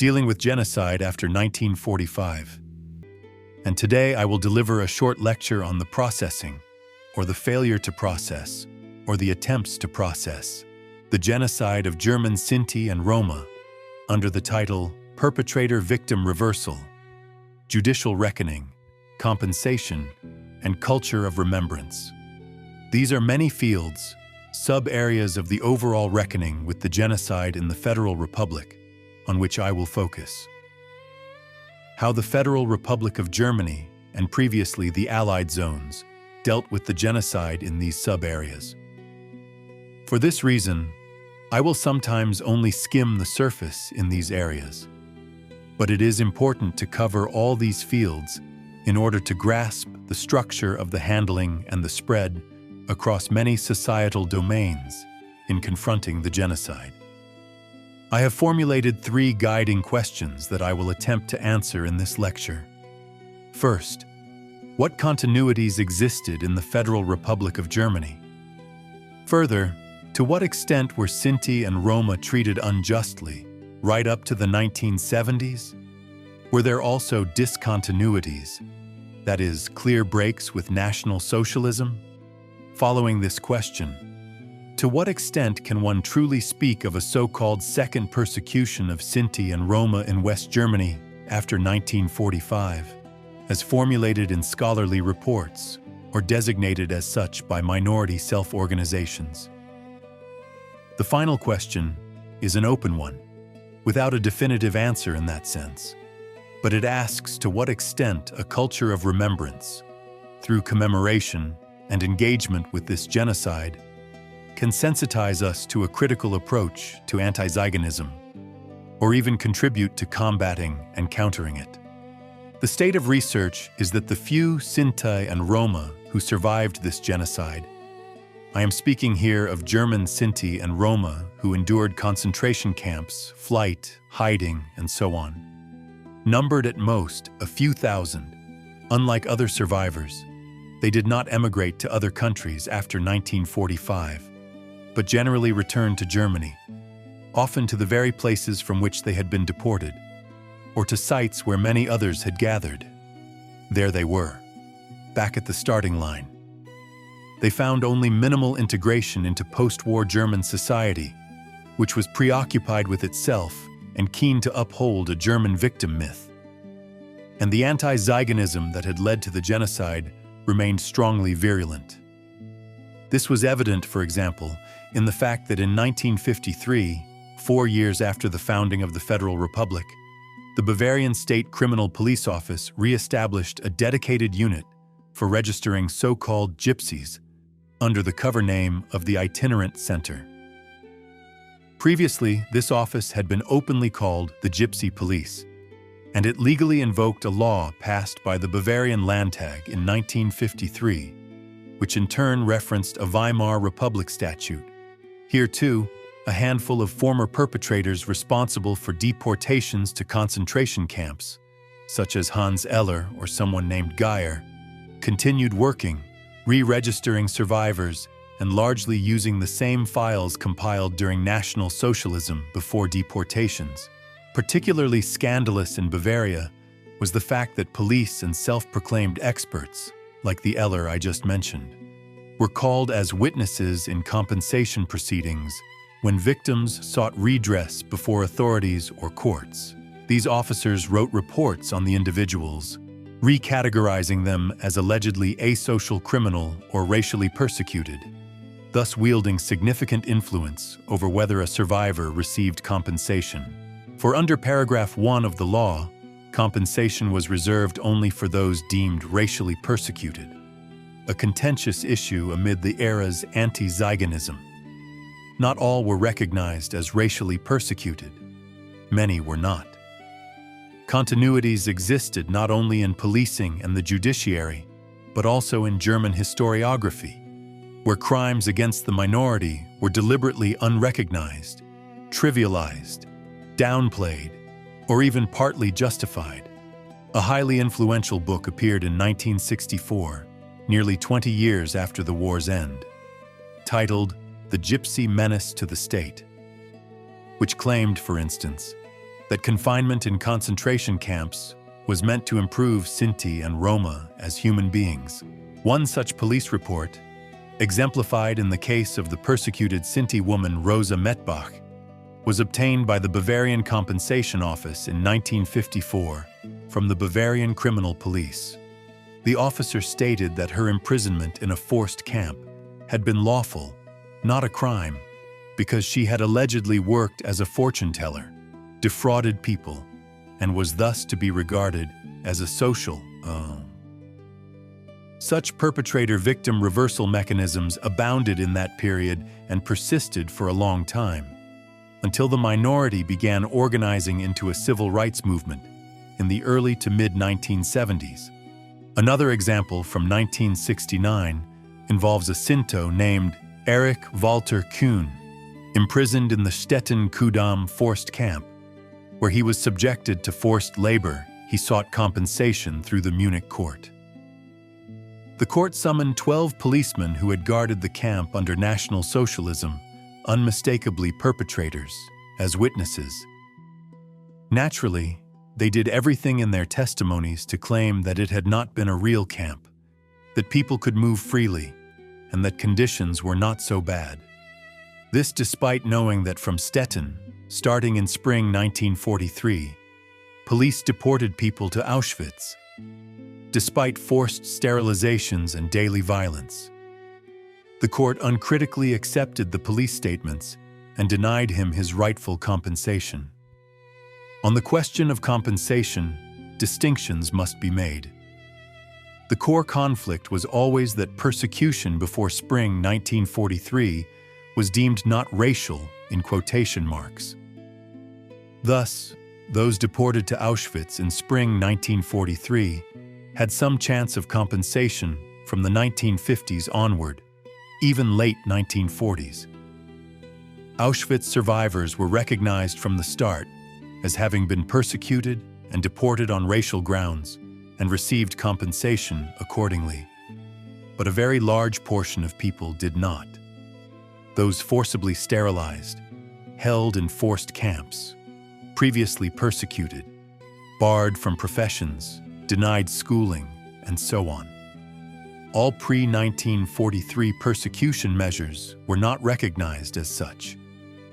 dealing with genocide after 1945. And today I will deliver a short lecture on the processing, or the failure to process, or the attempts to process, the genocide of German Sinti and Roma, under the title Perpetrator-Victim Reversal, Judicial Reckoning, Compensation, and Culture of Remembrance. These are many fields, sub-areas of the overall reckoning with the genocide in the Federal Republic, on which I will focus. How the Federal Republic of Germany, and previously the Allied zones, dealt with the genocide in these sub-areas. For this reason, I will sometimes only skim the surface in these areas. But it is important to cover all these fields in order to grasp the structure of the handling and the spread across many societal domains in confronting the genocide. I have formulated 3 guiding questions that I will attempt to answer in this lecture. First, what continuities existed in the Federal Republic of Germany? Further, to what extent were Sinti and Roma treated unjustly, right up to the 1970s? Were there also discontinuities, that is, clear breaks with National Socialism? Following this question, to what extent can one truly speak of a so-called second persecution of Sinti and Roma in West Germany after 1945, as formulated in scholarly reports or designated as such by minority self-organizations? The final question is an open one, without a definitive answer in that sense, but it asks to what extent a culture of remembrance, through commemoration and engagement with this genocide, can sensitize us to a critical approach to anti-Zionism, or even contribute to combating and countering it. The state of research is that the few Sinti and Roma who survived this genocide, I am speaking here of German Sinti and Roma who endured concentration camps, flight, hiding, and so on, numbered at most a few thousand. Unlike other survivors, they did not emigrate to other countries after 1945, but generally returned to Germany, often to the very places from which they had been deported, or to sites where many others had gathered. There they were, back at the starting line. They found only minimal integration into post-war German society, which was preoccupied with itself and keen to uphold a German victim myth. And the anti-Zionism that had led to the genocide remained strongly virulent. This was evident, for example, in the fact that in 1953, 4 years after the founding of the Federal Republic, the Bavarian State Criminal Police Office re-established a dedicated unit for registering so-called gypsies under the cover name of the Itinerant Center. Previously, this office had been openly called the Gypsy Police, and it legally invoked a law passed by the Bavarian Landtag in 1953, which in turn referenced a Weimar Republic statute. Here, too, a handful of former perpetrators responsible for deportations to concentration camps, such as Hans Eller or someone named Geyer, continued working, re-registering survivors, and largely using the same files compiled during National Socialism before deportations. Particularly scandalous in Bavaria was the fact that police and self-proclaimed experts, like the Eller I just mentioned, were called as witnesses in compensation proceedings when victims sought redress before authorities or courts. These officers wrote reports on the individuals, recategorizing them as allegedly asocial criminal or racially persecuted, thus wielding significant influence over whether a survivor received compensation. For under paragraph 1 of the law, compensation was reserved only for those deemed racially persecuted, a contentious issue amid the era's anti-Zionism. Not all were recognized as racially persecuted. Many were not. Continuities existed not only in policing and the judiciary, but also in German historiography, where crimes against the minority were deliberately unrecognized, trivialized, downplayed, or even partly justified. A highly influential book appeared in 1964, nearly 20 years after the war's end, titled The Gypsy Menace to the State, which claimed, for instance, that confinement in concentration camps was meant to improve Sinti and Roma as human beings. One such police report, exemplified in the case of the persecuted Sinti woman Rosa Metbach, was obtained by the Bavarian Compensation Office in 1954 from the Bavarian Criminal Police. The officer stated that her imprisonment in a forced camp had been lawful, not a crime, because she had allegedly worked as a fortune teller, defrauded people, and was thus to be regarded as a social. Such perpetrator-victim reversal mechanisms abounded in that period and persisted for a long time, until the minority began organizing into a civil rights movement in the early to mid-1970s. Another example from 1969 involves a Sinto named Erich Walter Kuhn, imprisoned in the Stettin-Kudamm forced camp, where he was subjected to forced labor. He sought compensation through the Munich court. The court summoned 12 policemen who had guarded the camp under National Socialism, unmistakably perpetrators, as witnesses. Naturally, they did everything in their testimonies to claim that it had not been a real camp, that people could move freely, and that conditions were not so bad. This despite knowing that from Stettin, starting in spring 1943, police deported people to Auschwitz, despite forced sterilizations and daily violence. The court uncritically accepted the police statements and denied him his rightful compensation. On the question of compensation, distinctions must be made. The core conflict was always that persecution before spring 1943 was deemed not racial in quotation marks. Thus, those deported to Auschwitz in spring 1943 had some chance of compensation from the 1950s onward, even late 1940s. Auschwitz survivors were recognized from the start as having been persecuted and deported on racial grounds and received compensation accordingly. But a very large portion of people did not. Those forcibly sterilized, held in forced camps, previously persecuted, barred from professions, denied schooling, and so on. All pre-1943 persecution measures were not recognized as such,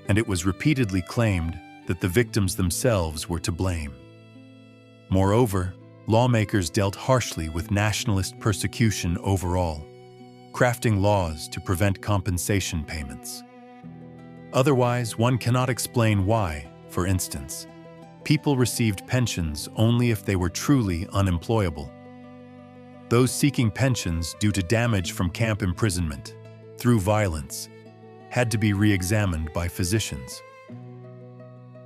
and it was repeatedly claimed that the victims themselves were to blame. Moreover, lawmakers dealt harshly with nationalist persecution overall, crafting laws to prevent compensation payments. Otherwise, one cannot explain why, for instance, people received pensions only if they were truly unemployable. Those seeking pensions due to damage from camp imprisonment, through violence, had to be re-examined by physicians.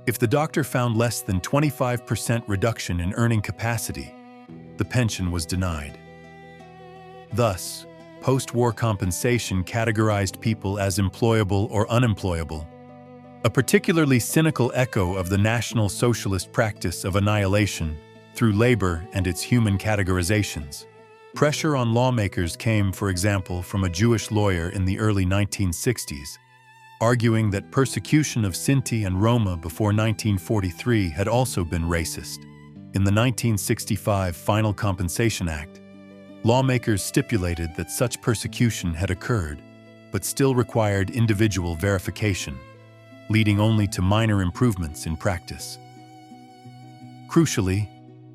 If the doctor found less than 25% reduction in earning capacity, the pension was denied. Thus, post-war compensation categorized people as employable or unemployable, a particularly cynical echo of the National Socialist practice of annihilation through labor and its human categorizations. Pressure on lawmakers came, for example, from a Jewish lawyer in the early 1960s, arguing that persecution of Sinti and Roma before 1943 had also been racist. In the 1965 Final Compensation Act, lawmakers stipulated that such persecution had occurred, but still required individual verification, leading only to minor improvements in practice. Crucially,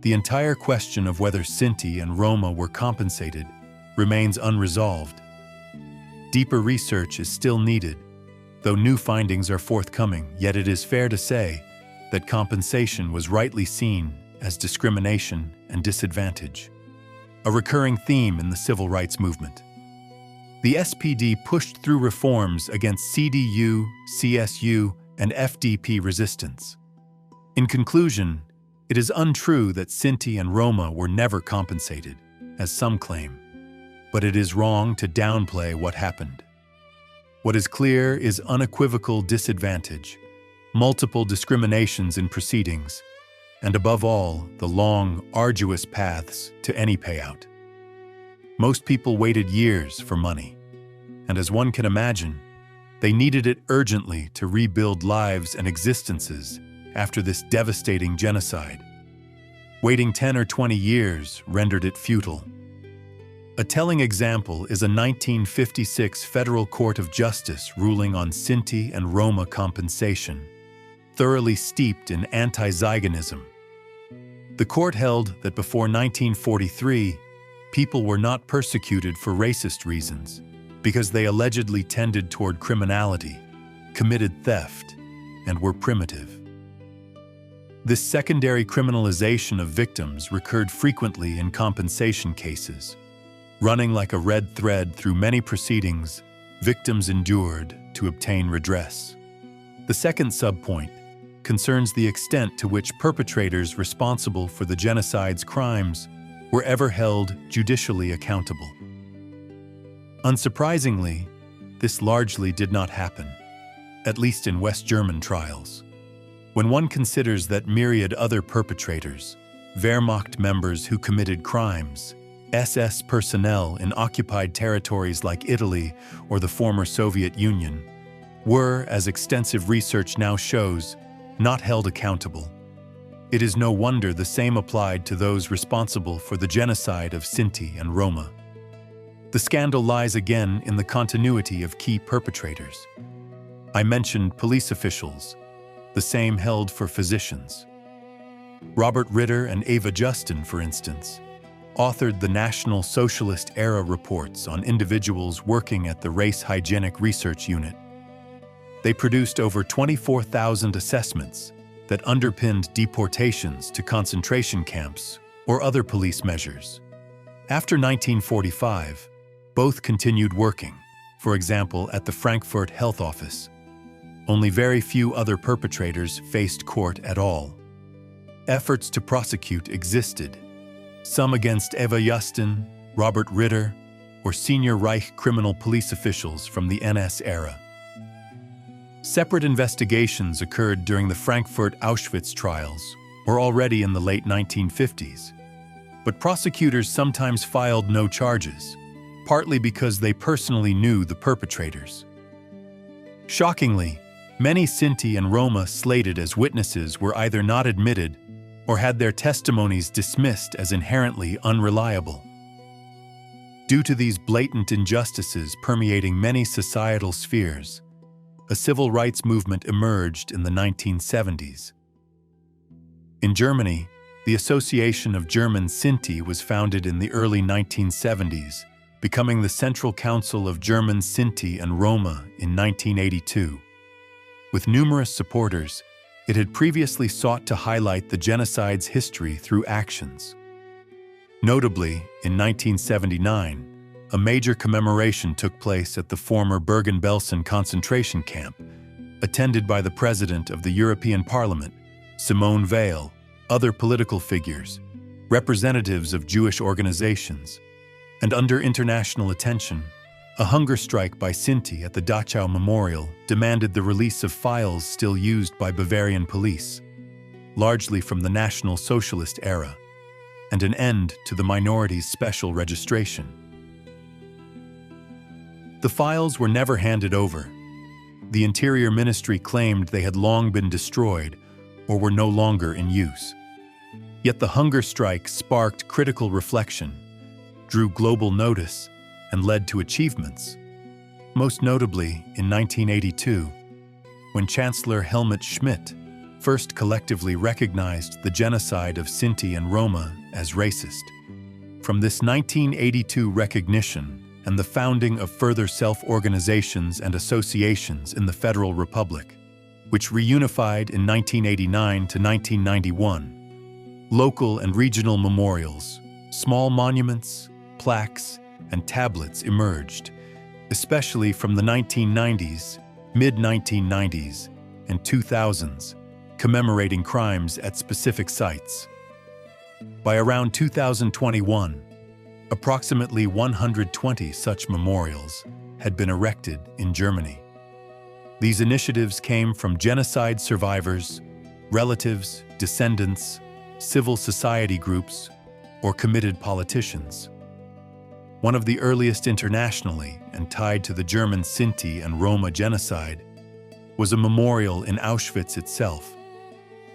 the entire question of whether Sinti and Roma were compensated remains unresolved. Deeper research is still needed, though new findings are forthcoming, yet it is fair to say that compensation was rightly seen as discrimination and disadvantage, a recurring theme in the civil rights movement. The SPD pushed through reforms against CDU, CSU, and FDP resistance. In conclusion, it is untrue that Sinti and Roma were never compensated, as some claim, but it is wrong to downplay what happened. What is clear is unequivocal disadvantage, multiple discriminations in proceedings, and above all, the long, arduous paths to any payout. Most people waited years for money, and as one can imagine, they needed it urgently to rebuild lives and existences after this devastating genocide. Waiting 10 or 20 years rendered it futile. A telling example is a 1956 Federal Court of Justice ruling on Sinti and Roma compensation, thoroughly steeped in anti-Zionism. The court held that before 1943, people were not persecuted for racist reasons because they allegedly tended toward criminality, committed theft, and were primitive. This secondary criminalization of victims recurred frequently in compensation cases. Running like a red thread through many proceedings, victims endured to obtain redress. The second subpoint concerns the extent to which perpetrators responsible for the genocide's crimes were ever held judicially accountable. Unsurprisingly, this largely did not happen, at least in West German trials. When one considers that myriad other perpetrators, Wehrmacht members who committed crimes, SS personnel in occupied territories like Italy or the former Soviet Union, were, as extensive research now shows, not held accountable, it is no wonder the same applied to those responsible for the genocide of Sinti and Roma. The scandal lies again in the continuity of key perpetrators. I mentioned police officials, the same held for physicians. Robert Ritter and Eva Justin, for instance, authored the National Socialist-era reports on individuals working at the Race Hygienic Research Unit. They produced over 24,000 assessments that underpinned deportations to concentration camps or other police measures. After 1945, both continued working, for example, at the Frankfurt Health Office. Only very few other perpetrators faced court at all. Efforts to prosecute existed, some against Eva Justin, Robert Ritter, or senior Reich criminal police officials from the NS era. Separate investigations occurred during the Frankfurt Auschwitz trials, or already in the late 1950s. But prosecutors sometimes filed no charges, partly because they personally knew the perpetrators. Shockingly, many Sinti and Roma slated as witnesses were either not admitted or had their testimonies dismissed as inherently unreliable. Due to these blatant injustices permeating many societal spheres, a civil rights movement emerged in the 1970s. In Germany, the Association of German Sinti was founded in the early 1970s, becoming the Central Council of German Sinti and Roma in 1982. With numerous supporters, it had previously sought to highlight the genocide's history through actions. Notably, in 1979, a major commemoration took place at the former Bergen-Belsen concentration camp, attended by the President of the European Parliament, Simone Veil, other political figures, representatives of Jewish organizations, and under international attention, a hunger strike by Sinti at the Dachau Memorial demanded the release of files still used by Bavarian police, largely from the National Socialist era, and an end to the minorities' special registration. The files were never handed over. The Interior Ministry claimed they had long been destroyed or were no longer in use. Yet the hunger strike sparked critical reflection, drew global notice, and led to achievements. Most notably in 1982, when Chancellor Helmut Schmidt first collectively recognized the genocide of Sinti and Roma as racist. From this 1982 recognition and the founding of further self-organizations and associations in the Federal Republic, which reunified in 1989 to 1991, local and regional memorials, small monuments, plaques, and tablets emerged, especially from the 1990s, mid-1990s, and 2000s, commemorating crimes at specific sites. By around 2021, approximately 120 such memorials had been erected in Germany. These initiatives came from genocide survivors, relatives, descendants, civil society groups, or committed politicians. One of the earliest internationally and tied to the German Sinti and Roma genocide was a memorial in Auschwitz itself.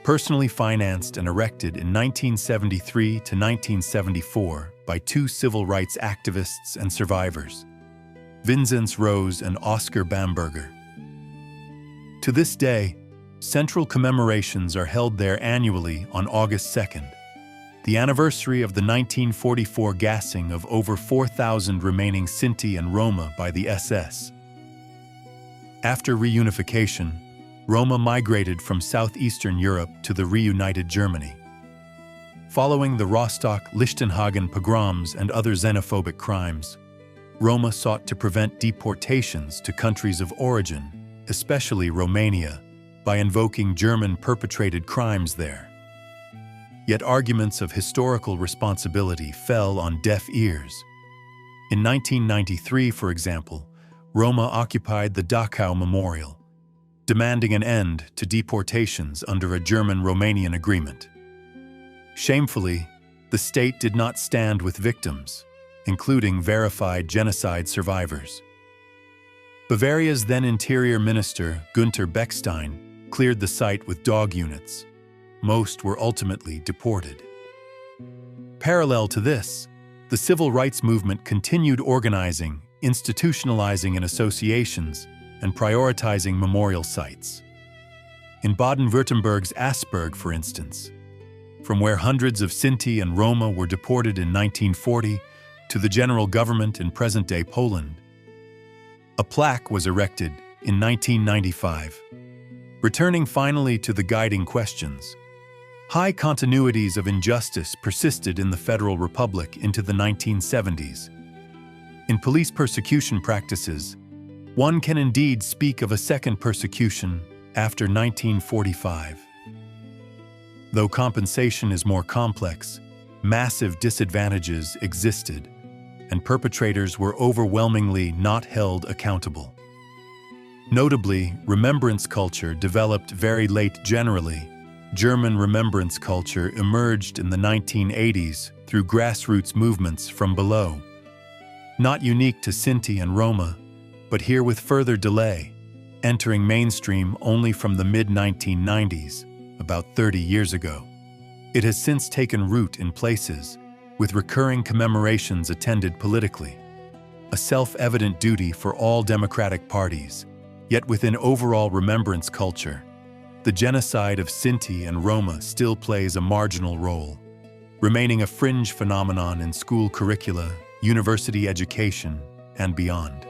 personally financed and erected in 1973 to 1974 by two civil rights activists and survivors, Vinzenz Rose and Oskar Bamberger. To this day, central commemorations are held there annually on August 2nd, the anniversary of the 1944 gassing of over 4,000 remaining Sinti and Roma by the SS. After reunification, Roma migrated from southeastern Europe to the reunited Germany. Following the Rostock-Lichtenhagen pogroms and other xenophobic crimes, Roma sought to prevent deportations to countries of origin, especially Romania, by invoking German perpetrated crimes there. Yet arguments of historical responsibility fell on deaf ears. In 1993, for example, Roma occupied the Dachau Memorial, demanding an end to deportations under a German-Romanian agreement. Shamefully, the state did not stand with victims, including verified genocide survivors. Bavaria's then Interior Minister, Günther Beckstein, cleared the site with dog units. Most were ultimately deported. Parallel to this, the civil rights movement continued organizing, institutionalizing in associations, and prioritizing memorial sites. In Baden-Württemberg's Asperg, for instance, from where hundreds of Sinti and Roma were deported in 1940 to the general government in present-day Poland, a plaque was erected in 1995. Returning finally to the guiding questions, high continuities of injustice persisted in the Federal Republic into the 1970s. In police persecution practices, one can indeed speak of a second persecution after 1945. Though compensation is more complex, massive disadvantages existed, and perpetrators were overwhelmingly not held accountable. Notably, remembrance culture developed very late generally. German remembrance culture emerged in the 1980s through grassroots movements from below. Not unique to Sinti and Roma, but here with further delay, entering mainstream only from the mid-1990s, about 30 years ago. It has since taken root in places, with recurring commemorations attended politically. A self-evident duty for all democratic parties, yet within overall remembrance culture, the genocide of Sinti and Roma still plays a marginal role, remaining a fringe phenomenon in school curricula, university education, and beyond.